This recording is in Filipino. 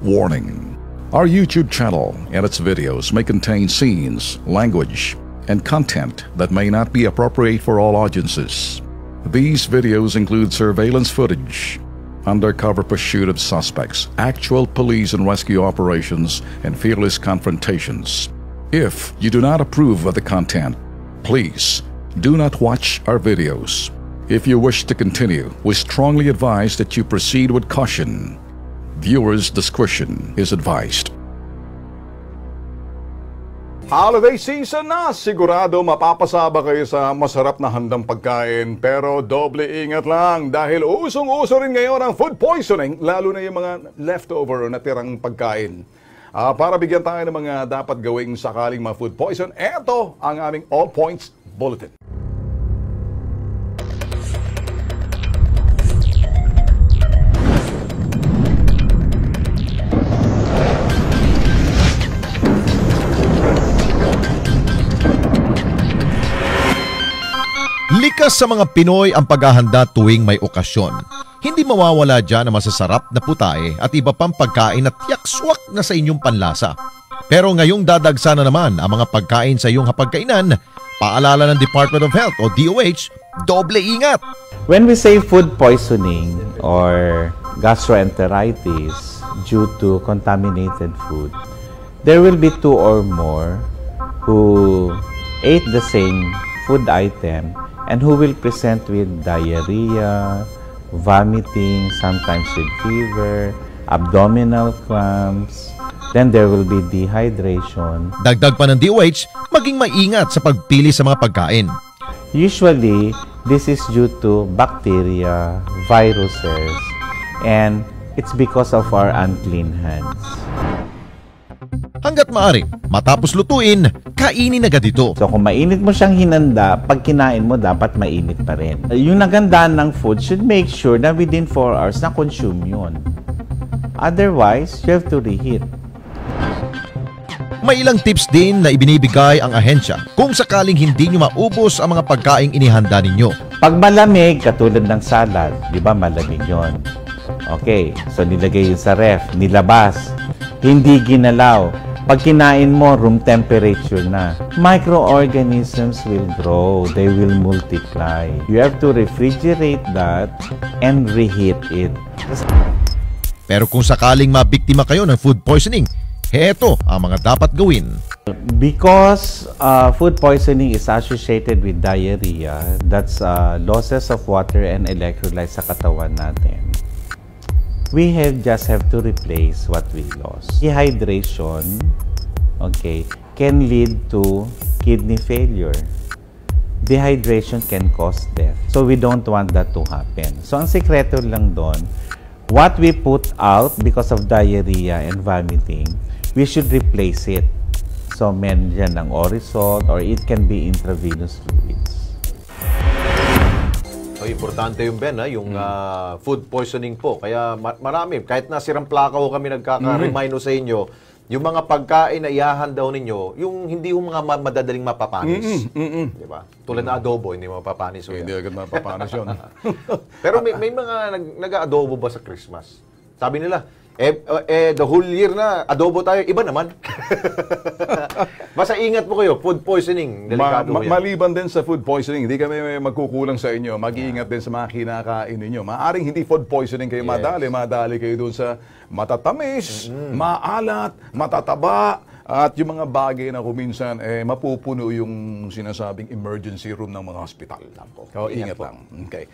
Warning: our YouTube channel and its videos may contain scenes, language, and content that may not be appropriate for all audiences. These videos include surveillance footage, undercover pursuit of suspects, actual police and rescue operations, and fearless confrontations. If you do not approve of the content, please do not watch our videos. If you wish to continue, we strongly advise that you proceed with caution. Viewers' discretion is advised. Holiday season na, sigurado mapapasaba kayo sa masarap na handang pagkain. Pero doble ingat lang dahil usong-uso rin ngayon ang food poisoning, lalo na yung mga leftover o natirang pagkain. Para bigyan tayo ng mga dapat gawing sakaling ma-food poison, eto ang aming All Points Bulletin. Likas sa mga Pinoy ang paghahanda tuwing may okasyon. Hindi mawawala dyan ang masasarap na putae at iba pang pagkain na tiyak-swak na sa inyong panlasa. Pero ngayong dadagsa na naman ang mga pagkain sa iyong hapagkainan, paalala ng Department of Health o DOH, doble ingat! When we say food poisoning or gastroenteritis due to contaminated food, there will be 2 or more who ate the same food item and who will present with diarrhea, vomiting, sometimes with fever, abdominal cramps, then there will be dehydration. Dagdag pa ng DOH, maging maingat sa pagpili sa mga pagkain. Usually, this is due to bacteria, viruses, and it's because of our unclean hands. Hanggat maaari, matapos lutuin, kainin agad ito. So kung mainit mo siyang hinanda, pag kinain mo, dapat mainit pa rin. Yung nagandaan ng food should make sure na within 4 hours na-consume yun. Otherwise, you have to reheat. May ilang tips din na ibinibigay ang ahensya kung sakaling hindi nyo maubos ang mga pagkaing inihanda ninyo. Pag malamig, katulad ng salad, di ba malamig yon? Okay, so nilagay yun sa ref, nilabas, hindi ginalaw. Pag kinain mo, room temperature na. Microorganisms will grow. They will multiply. You have to refrigerate that and reheat it. Pero kung sakaling mabiktima kayo ng food poisoning, heto ang mga dapat gawin. Because food poisoning is associated with diarrhea, that's losses of water and electrolytes sa katawan natin. We just have to replace what we lost. Dehydration, okay, can lead to kidney failure. Dehydration can cause death. So we don't want that to happen. So ang sekreto lang doon, what we put out because of diarrhea and vomiting, we should replace it. So meron dyan ng Orisol or it can be intravenous fluids. So, importante yung Ben, yung food poisoning po. Kaya marami, kahit na sirang plaka ho kami nagkaka-remind sa inyo, yung mga pagkain na ihahanda ninyo, yung hindi yung mga madadaling mapapanis. Diba? Tulad na adobo, hindi mapapanis. Hindi agad mapapanis yun. Pero may mga nag-adobo ba sa Christmas? Sabi nila, the whole year na adobo tayo, iba naman. Basta ingat po kayo, food poisoning, delikado yan. Maliban din sa food poisoning, hindi kami magkukulang sa inyo. Mag-iingat din sa mga kinakain ninyo. Maaring hindi food poisoning kayo madali kayo doon sa matatamis, maalat, matataba, at yung mga bagay na kuminsan mapupuno yung sinasabing emergency room ng mga hospital. So, ingat lang. Okay.